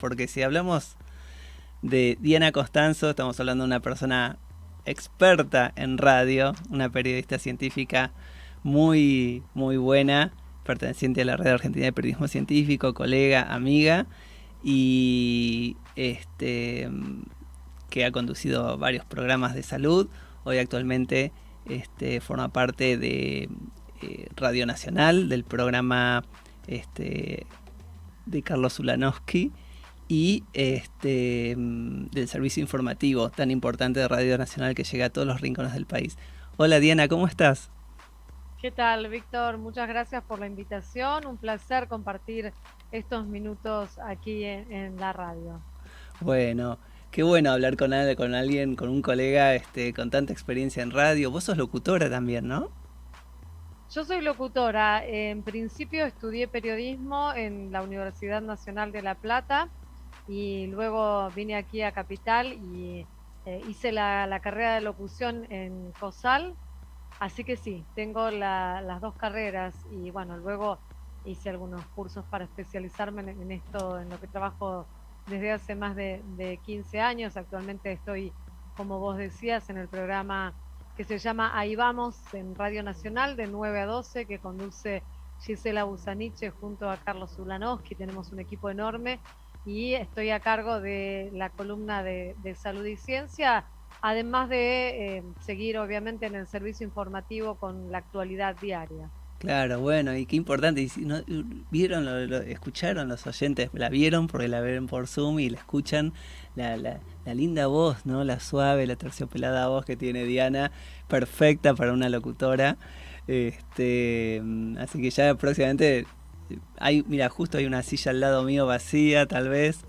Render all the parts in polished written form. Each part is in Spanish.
porque si hablamos de Diana Costanzo, estamos hablando de una persona experta en radio, una periodista científica muy, muy buena, perteneciente a la Red Argentina de Periodismo Científico, colega, amiga, y que ha conducido varios programas de salud. Hoy actualmente forma parte de Radio Nacional, del programa de Carlos Ulanowski y del servicio informativo tan importante de Radio Nacional que llega a todos los rincones del país. Hola Diana, ¿cómo estás? ¿Qué tal, Víctor? Muchas gracias por la invitación. Un placer compartir estos minutos aquí en la radio. Bueno, qué bueno hablar con alguien, con un colega con tanta experiencia en radio. Vos sos locutora también, ¿no? Yo soy locutora. En principio estudié periodismo en la Universidad Nacional de La Plata y luego vine aquí a Capital y hice la carrera de locución en COSAL. Así que sí, tengo las dos carreras y bueno, luego hice algunos cursos para especializarme en esto, en lo que trabajo desde hace más de 15 años. Actualmente estoy, como vos decías, en el programa que se llama Ahí Vamos en Radio Nacional de 9 a 12 que conduce Gisela Busaniche junto a Carlos Ulanowski. Tenemos un equipo enorme y estoy a cargo de la columna de salud y ciencia, además de seguir obviamente en el servicio informativo con la actualidad diaria. Claro, bueno, y qué importante. Y si no, vieron, escucharon los oyentes, la vieron porque la ven por Zoom y la escuchan, la linda voz, ¿no? La suave, la terciopelada voz que tiene Diana, perfecta para una locutora. Así que ya próximamente mira, justo hay una silla al lado mío vacía, tal vez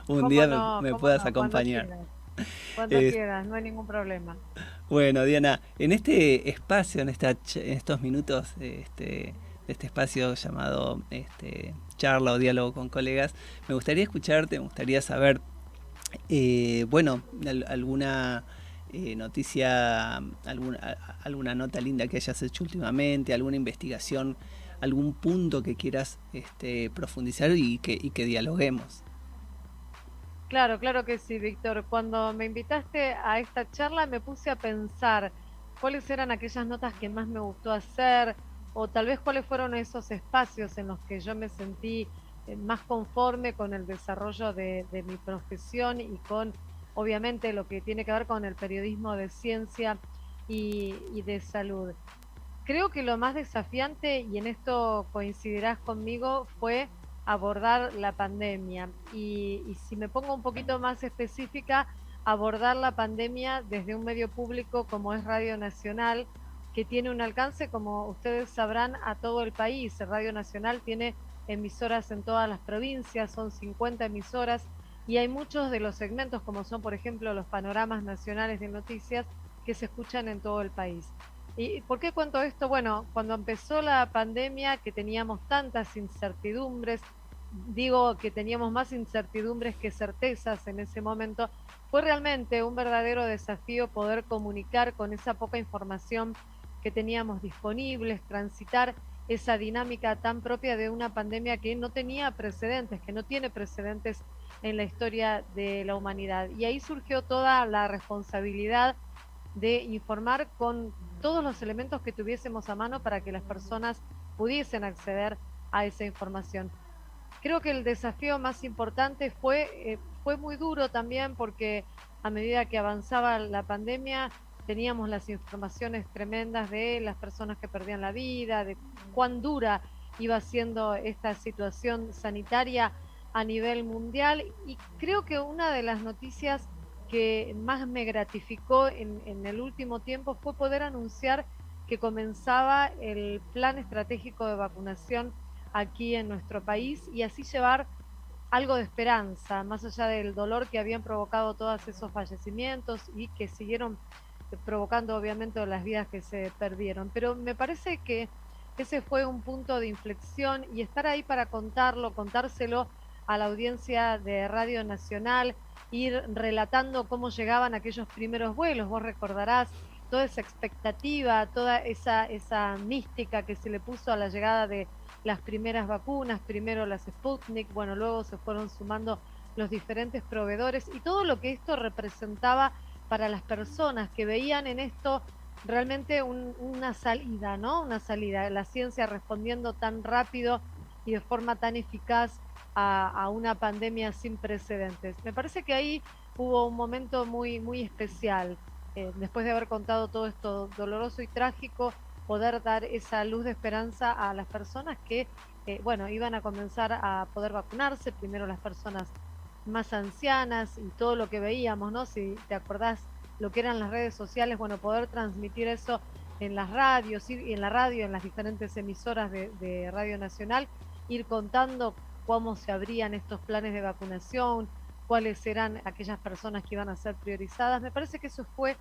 un ¿Cómo día no? me ¿Cómo puedas no? acompañar. Cuando Eh, quieras, no hay ningún problema. bueno, Diana, en este espacio, en estos minutos de este espacio llamado charla o diálogo con colegas, me gustaría escucharte, me gustaría saber, bueno, alguna noticia, alguna nota linda que hayas hecho últimamente, alguna investigación, algún punto que quieras profundizar y que dialoguemos. Claro, claro que sí, Víctor. Cuando me invitaste a esta charla me puse a pensar cuáles eran aquellas notas que más me gustó hacer o tal vez cuáles fueron esos espacios en los que yo me sentí más conforme con el desarrollo de mi profesión y con, obviamente, lo que tiene que ver con el periodismo de ciencia y de salud. Creo que lo más desafiante, y en esto coincidirás conmigo, fue abordar la pandemia. Y si me pongo un poquito más específica, abordar la pandemia desde un medio público como es Radio Nacional, que tiene un alcance, como ustedes sabrán, a todo el país. Radio Nacional tiene emisoras en todas las provincias, son 50 emisoras, y hay muchos de los segmentos, como son, por ejemplo, los panoramas nacionales de noticias, que se escuchan en todo el país. ¿Y por qué cuento esto? Bueno, cuando empezó la pandemia, que teníamos tantas incertidumbres, digo que teníamos más incertidumbres que certezas en ese momento, fue realmente un verdadero desafío poder comunicar con esa poca información que teníamos disponibles, transitar esa dinámica tan propia de una pandemia que no tenía precedentes, que no tiene precedentes en la historia de la humanidad. Y ahí surgió toda la responsabilidad de informar con todos los elementos que tuviésemos a mano para que las personas pudiesen acceder a esa información. Creo que el desafío más importante fue muy duro también porque a medida que avanzaba la pandemia teníamos las informaciones tremendas de las personas que perdían la vida, de cuán dura iba siendo esta situación sanitaria a nivel mundial y creo que una de las noticias que más me gratificó en el último tiempo fue poder anunciar que comenzaba el plan estratégico de vacunación aquí en nuestro país y así llevar algo de esperanza, más allá del dolor que habían provocado todos esos fallecimientos y que siguieron provocando obviamente las vidas que se perdieron. Pero me parece que ese fue un punto de inflexión y estar ahí para contarlo, contárselo a la audiencia de Radio Nacional, ir relatando cómo llegaban aquellos primeros vuelos. Vos recordarás toda esa expectativa, toda esa mística que se le puso a la llegada de las primeras vacunas, primero las Sputnik, bueno, luego se fueron sumando los diferentes proveedores y todo lo que esto representaba para las personas que veían en esto realmente una salida, ¿no? Una salida, la ciencia respondiendo tan rápido y de forma tan eficaz a una pandemia sin precedentes. Me parece que ahí hubo un momento muy, muy especial, después de haber contado todo esto doloroso y trágico, poder dar esa luz de esperanza a las personas que, bueno, iban a comenzar a poder vacunarse, primero las personas más ancianas y todo lo que veíamos, ¿no? Si te acordás lo que eran las redes sociales, bueno, poder transmitir eso en las radios, y en la radio, en las diferentes emisoras de Radio Nacional, ir contando cómo se abrían estos planes de vacunación, cuáles eran aquellas personas que iban a ser priorizadas. Me parece que eso fue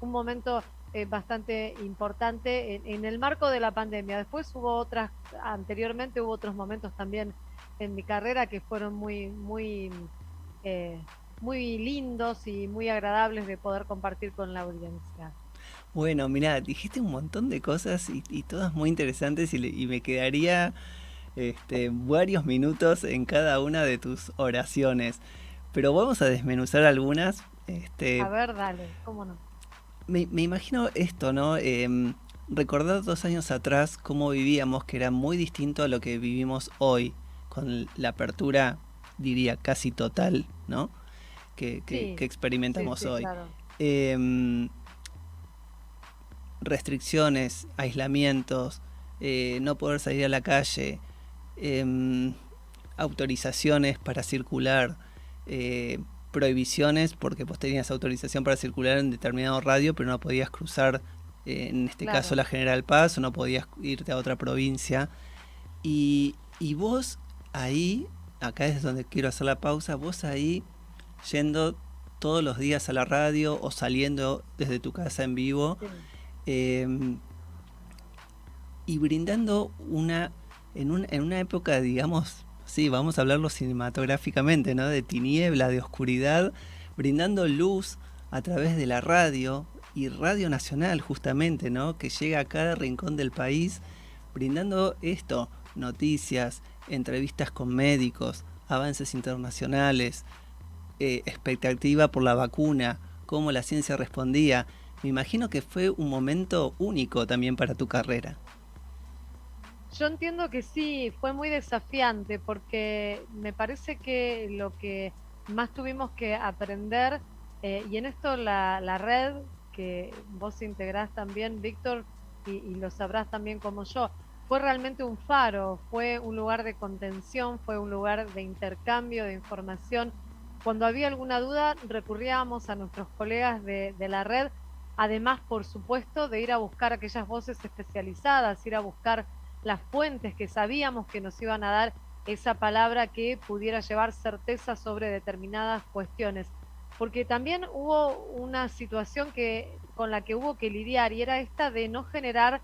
un momento bastante importante en el marco de la pandemia. Después hubo otras, anteriormente hubo otros momentos también en mi carrera que fueron muy, muy, eh, muy lindos y muy agradables de poder compartir con la audiencia. Bueno, mirá, dijiste un montón de cosas y todas muy interesantes y me quedaría varios minutos en cada una de tus oraciones. Pero vamos a desmenuzar algunas. A ver, dale, cómo no. Me imagino esto, ¿no? Recordar 2 años atrás cómo vivíamos, que era muy distinto a lo que vivimos hoy, con la apertura, diría, casi total, ¿no? Que Sí, sí, experimentamos sí, hoy. claro. Em, Restricciones, aislamientos, no poder salir a la calle, em, autorizaciones para circular, eh, prohibiciones, porque vos tenías autorización para circular en determinado radio, pero no podías cruzar, en este caso, Claro. la General Paz, o no podías irte a otra provincia. Y vos ahí, acá es donde quiero hacer la pausa, vos ahí yendo todos los días a la radio o saliendo desde tu casa en vivo, Sí. eh, y brindando en una época, digamos, sí, vamos a hablarlo cinematográficamente, ¿no? De tiniebla, de oscuridad, brindando luz a través de la radio y Radio Nacional, justamente, ¿no? Que llega a cada rincón del país, brindando esto, noticias, entrevistas con médicos, avances internacionales, expectativa por la vacuna, cómo la ciencia respondía. Me imagino que fue un momento único también para tu carrera. Yo entiendo que sí, fue muy desafiante porque me parece que lo que más tuvimos que aprender, y en esto la red que vos integrás también, Víctor, y lo sabrás también como yo, fue realmente un faro, fue un lugar de contención, fue un lugar de intercambio de información. Cuando había alguna duda, recurríamos a nuestros colegas de la red, además, por supuesto, de ir a buscar aquellas voces especializadas, ir a buscar las fuentes que sabíamos que nos iban a dar esa palabra que pudiera llevar certeza sobre determinadas cuestiones. Porque también hubo una situación con la que hubo que lidiar y era esta de no generar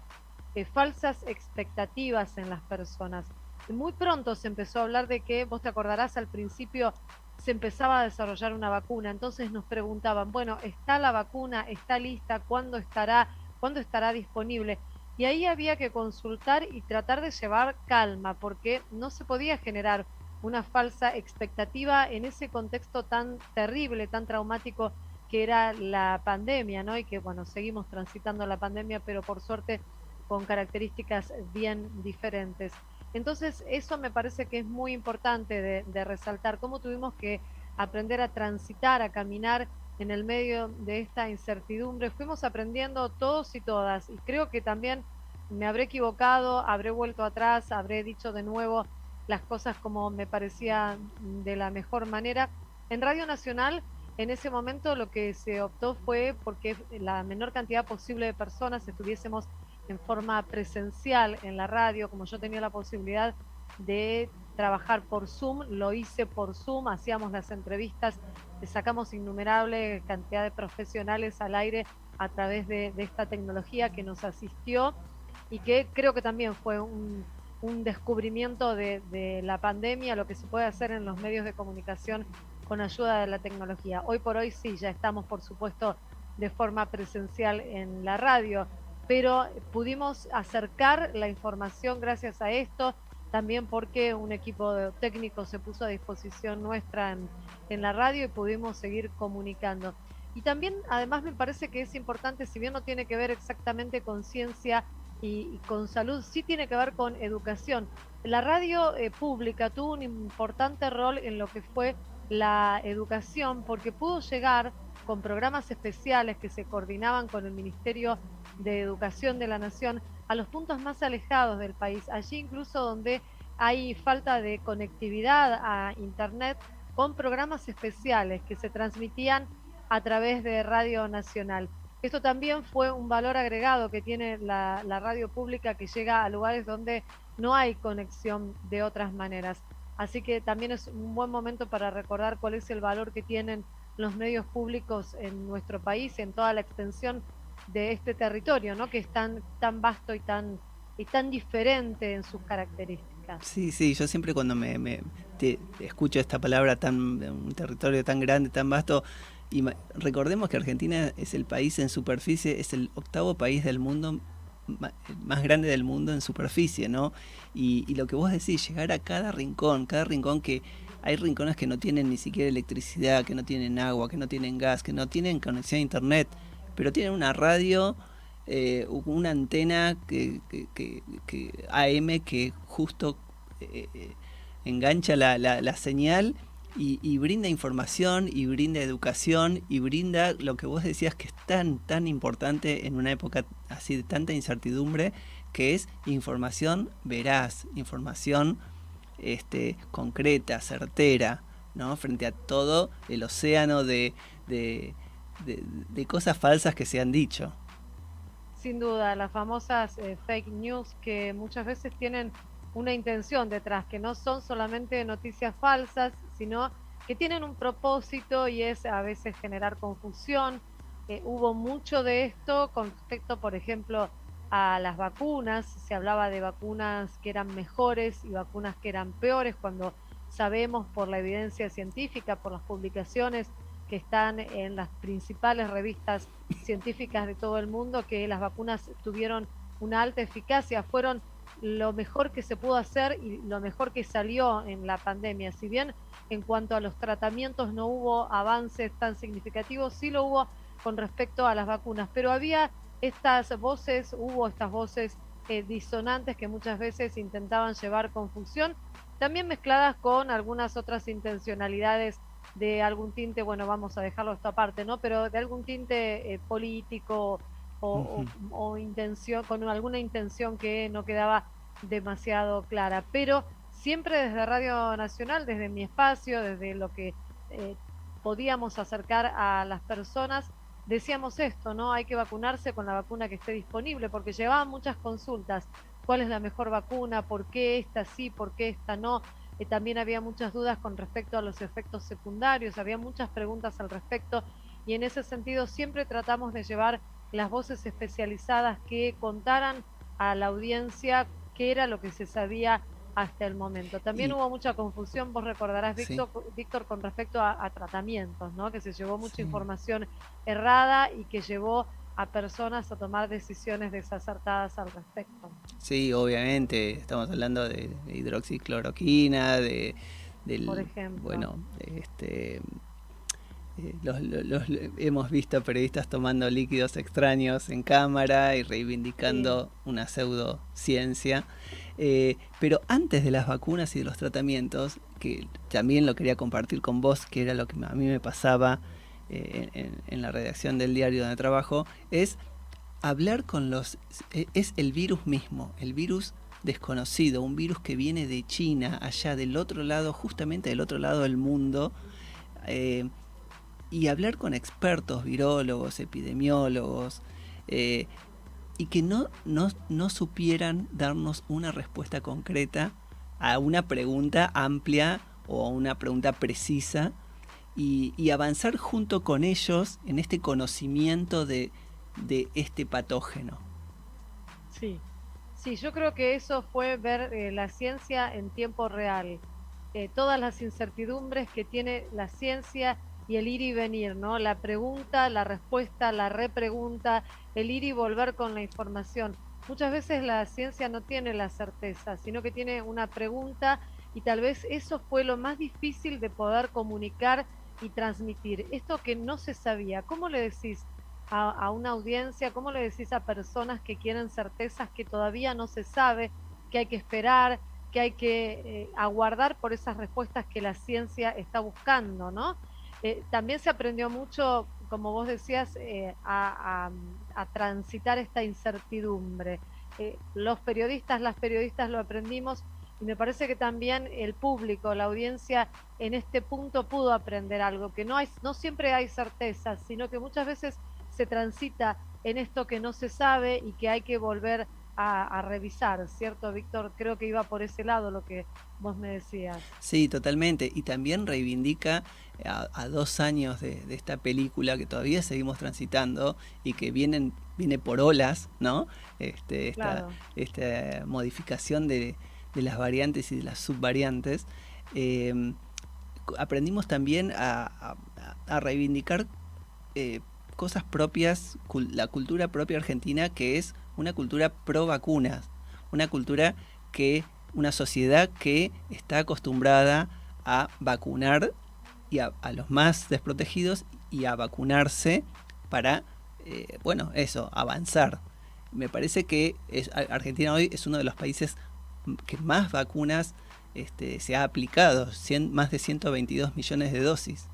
falsas expectativas en las personas. Muy pronto se empezó a hablar de que, vos te acordarás, al principio se empezaba a desarrollar una vacuna, entonces nos preguntaban, bueno, ¿está la vacuna? ¿Está lista? ¿Cuándo estará? ¿Cuándo estará disponible? Y ahí había que consultar y tratar de llevar calma, porque no se podía generar una falsa expectativa en ese contexto tan terrible, tan traumático que era la pandemia, ¿no? Y que, bueno, seguimos transitando la pandemia, pero por suerte con características bien diferentes. Entonces, eso me parece que es muy importante de resaltar, cómo tuvimos que aprender a transitar, a caminar en el medio de esta incertidumbre. Fuimos aprendiendo todos y todas, y creo que también me habré equivocado, habré vuelto atrás, habré dicho de nuevo las cosas como me parecía de la mejor manera. En Radio Nacional, en ese momento lo que se optó fue porque la menor cantidad posible de personas estuviésemos en forma presencial en la radio, como yo tenía la posibilidad de trabajar por Zoom, lo hice por Zoom, hacíamos las entrevistas, sacamos innumerable cantidad de profesionales al aire a través de esta tecnología que nos asistió y que creo que también fue un descubrimiento de la pandemia, lo que se puede hacer en los medios de comunicación con ayuda de la tecnología. Hoy por hoy sí, ya estamos por supuesto de forma presencial en la radio, pero pudimos acercar la información gracias a esto también porque un equipo técnico se puso a disposición nuestra en la radio y pudimos seguir comunicando. Y también, además, me parece que es importante, si bien no tiene que ver exactamente con ciencia y con salud, sí tiene que ver con educación. La radio pública tuvo un importante rol en lo que fue la educación porque pudo llegar con programas especiales que se coordinaban con el Ministerio de Educación de la Nación a los puntos más alejados del país, allí incluso donde hay falta de conectividad a Internet, con programas especiales que se transmitían a través de Radio Nacional. Esto también fue un valor agregado que tiene la radio pública, que llega a lugares donde no hay conexión de otras maneras. Así que también es un buen momento para recordar cuál es el valor que tienen los medios públicos en nuestro país, en toda la extensión de este territorio, ¿no? Que es tan vasto y tan diferente en sus características. Sí, sí, yo siempre cuando te escucho esta palabra un territorio tan grande, tan vasto, y recordemos que Argentina es el país en superficie, es el octavo país del mundo, más grande del mundo en superficie, ¿no? Y lo que vos decís, llegar a cada rincón que hay rincones que no tienen ni siquiera electricidad, que no tienen agua, que no tienen gas, que no tienen conexión a internet, pero tienen una radio, una antena que AM que justo engancha la señal y brinda información y brinda educación y brinda lo que vos decías que es tan importante en una época así de tanta incertidumbre, que es información veraz, información concreta, certera, ¿no? Frente a todo el océano de cosas falsas que se han dicho. Sin duda, las famosas fake news que muchas veces tienen una intención detrás, que no son solamente noticias falsas, sino que tienen un propósito y es a veces generar confusión. Hubo mucho de esto con respecto, por ejemplo, a las vacunas. Se hablaba de vacunas que eran mejores y vacunas que eran peores, cuando sabemos por la evidencia científica, por las publicaciones que están en las principales revistas científicas de todo el mundo, que las vacunas tuvieron una alta eficacia, fueron lo mejor que se pudo hacer y lo mejor que salió en la pandemia. Si bien en cuanto a los tratamientos no hubo avances tan significativos, sí lo hubo con respecto a las vacunas, pero hubo estas voces disonantes que muchas veces intentaban llevar confusión, también mezcladas con algunas otras intencionalidades de algún tinte, bueno, vamos a dejarlo esto aparte, ¿no? Pero de algún tinte político intención, con alguna intención que no quedaba demasiado clara. Pero siempre desde Radio Nacional, desde mi espacio, desde lo que eh, podíamos acercar a las personas, decíamos esto, ¿no? Hay que vacunarse con la vacuna que esté disponible, porque llevaban muchas consultas. ¿Cuál es la mejor vacuna? ¿Por qué esta sí? ¿Por qué esta no? También había muchas dudas con respecto a los efectos secundarios, había muchas preguntas al respecto y en ese sentido siempre tratamos de llevar las voces especializadas que contaran a la audiencia qué era lo que se sabía hasta el momento. También Y hubo mucha confusión, vos recordarás, sí, Víctor, con respecto a tratamientos, ¿no? Que se llevó mucha sí. información errada y que llevó a personas a tomar decisiones desacertadas al respecto. Sí, obviamente, estamos hablando de hidroxicloroquina, Por del, ejemplo. bueno, hemos visto periodistas tomando líquidos extraños en cámara y Sí. reivindicando una pseudociencia. Pero antes de las vacunas y de los tratamientos, que también lo quería compartir con vos, que era lo que a mí me pasaba en la redacción del diario donde trabajo, es hablar con es el virus mismo, el virus desconocido, un virus que viene de China, allá del otro lado, justamente del otro lado del mundo, eh, y hablar con expertos, virólogos, epidemiólogos, eh, y que no supieran darnos una respuesta concreta a una pregunta amplia o a una pregunta precisa, y avanzar junto con ellos en este conocimiento de este patógeno. Sí, sí, yo creo que eso fue ver la ciencia en tiempo real, todas las incertidumbres que tiene la ciencia y el ir y venir, ¿no? La pregunta, la respuesta, la repregunta, el ir y volver con la información. muchas veces la ciencia no tiene la certeza, sino que tiene una pregunta y tal vez eso fue lo más difícil de poder comunicar y transmitir. Esto que no se sabía, ¿cómo le decís a una audiencia, cómo le decís a personas que quieren certezas que todavía no se sabe, que hay que esperar, que hay que aguardar por esas respuestas que la ciencia está buscando, ¿no? También se aprendió mucho, como vos decías, a transitar esta incertidumbre. Los periodistas, las periodistas lo aprendimos y me parece que también el público, la audiencia, en este punto pudo aprender algo, que no siempre hay certezas, sino que muchas veces se transita en esto que no se sabe y que hay que volver a revisar, ¿cierto, Víctor? Creo que iba por ese lado lo que vos me decías. Sí, totalmente. Y también reivindica a 2 años de esta película que todavía seguimos transitando y que viene por olas, ¿no? Claro. Esta modificación de las variantes y de las subvariantes. Eh, Aprendimos también a reivindicar eh, cosas propias, la cultura propia argentina, que es una cultura pro vacunas, una cultura que, una sociedad que está acostumbrada a vacunar y a los más desprotegidos y a vacunarse para, bueno, eso, avanzar. Me parece que Argentina hoy es uno de los países que más vacunas se ha aplicado, más de 122 millones de dosis.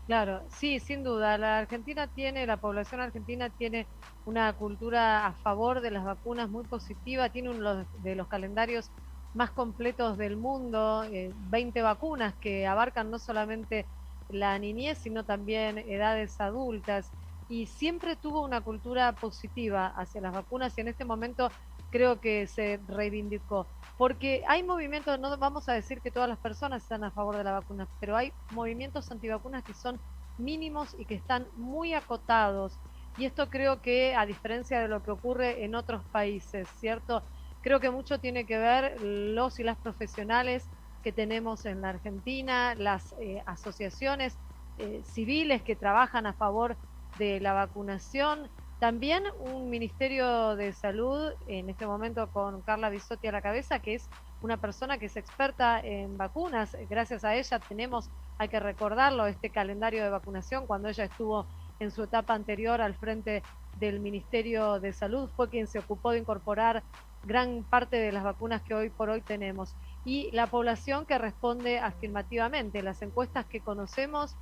Claro, sí, sin duda. La población argentina tiene una cultura a favor de las vacunas muy positiva, tiene uno de los calendarios más completos del mundo, 20 vacunas que abarcan no solamente la niñez, sino también edades adultas, y siempre tuvo una cultura positiva hacia las vacunas y en este momento creo que se reivindicó. Porque hay movimientos, no vamos a decir que todas las personas están a favor de la vacuna, pero hay movimientos antivacunas que son mínimos y que están muy acotados. Y esto creo que, a diferencia de lo que ocurre en otros países, ¿cierto? Creo que mucho tiene que ver los y las profesionales que tenemos en la Argentina, las asociaciones civiles que trabajan a favor de la vacunación, también un Ministerio de Salud, en este momento con Carla Bisotti a la cabeza, que es una persona que es experta en vacunas. Gracias a ella tenemos, hay que recordarlo, este calendario de vacunación. Cuando ella estuvo en su etapa anterior al frente del Ministerio de Salud, fue quien se ocupó de incorporar gran parte de las vacunas que hoy por hoy tenemos. Y la población que responde afirmativamente. Las encuestas que conocemos,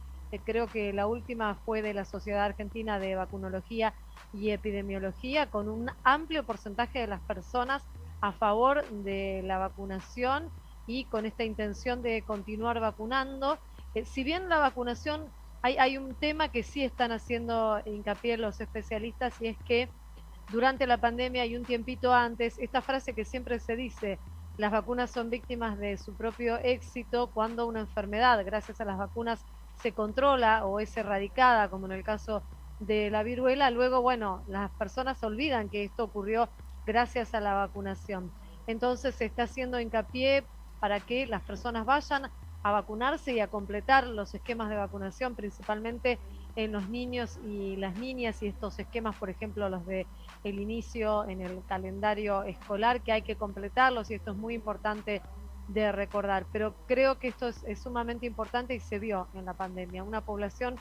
creo que la última fue de la Sociedad Argentina de Vacunología y Epidemiología, con un amplio porcentaje de las personas a favor de la vacunación y con esta intención de continuar vacunando. Si bien la vacunación, hay un tema que sí están haciendo hincapié los especialistas y es que durante la pandemia y un tiempito antes, esta frase que siempre se dice, las vacunas son víctimas de su propio éxito cuando una enfermedad, gracias a las vacunas, se controla o es erradicada, como en el caso de la viruela, luego, bueno, las personas olvidan que esto ocurrió gracias a la vacunación. Entonces se está haciendo hincapié para que las personas vayan a vacunarse y a completar los esquemas de vacunación, principalmente en los niños y las niñas, y estos esquemas, por ejemplo, los de el inicio en el calendario escolar, que hay que completarlos, y esto es muy importante de recordar. Pero creo que esto es sumamente importante y se vio en la pandemia. Una población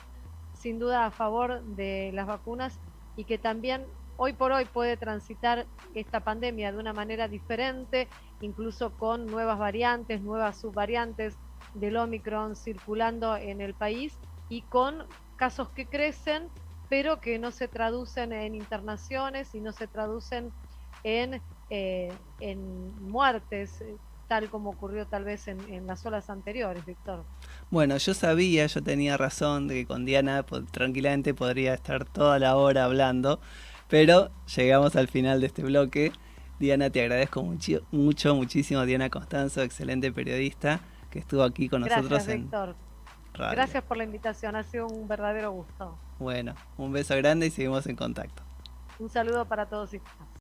sin duda a favor de las vacunas y que también hoy por hoy puede transitar esta pandemia de una manera diferente, incluso con nuevas variantes, nuevas subvariantes del Omicron circulando en el país y con casos que crecen, pero que no se traducen en internaciones y no se traducen en muertes, tal como ocurrió tal vez en las olas anteriores, Víctor. Bueno, yo tenía razón de que con Diana tranquilamente podría estar toda la hora hablando, pero llegamos al final de este bloque. Diana, te agradezco muchísimo, Diana Constanzo, excelente periodista, que estuvo aquí con nosotros Gracias, en Víctor. radio. Gracias por la invitación, ha sido un verdadero gusto. Bueno, un beso grande y seguimos en contacto. Un saludo para todos y todas.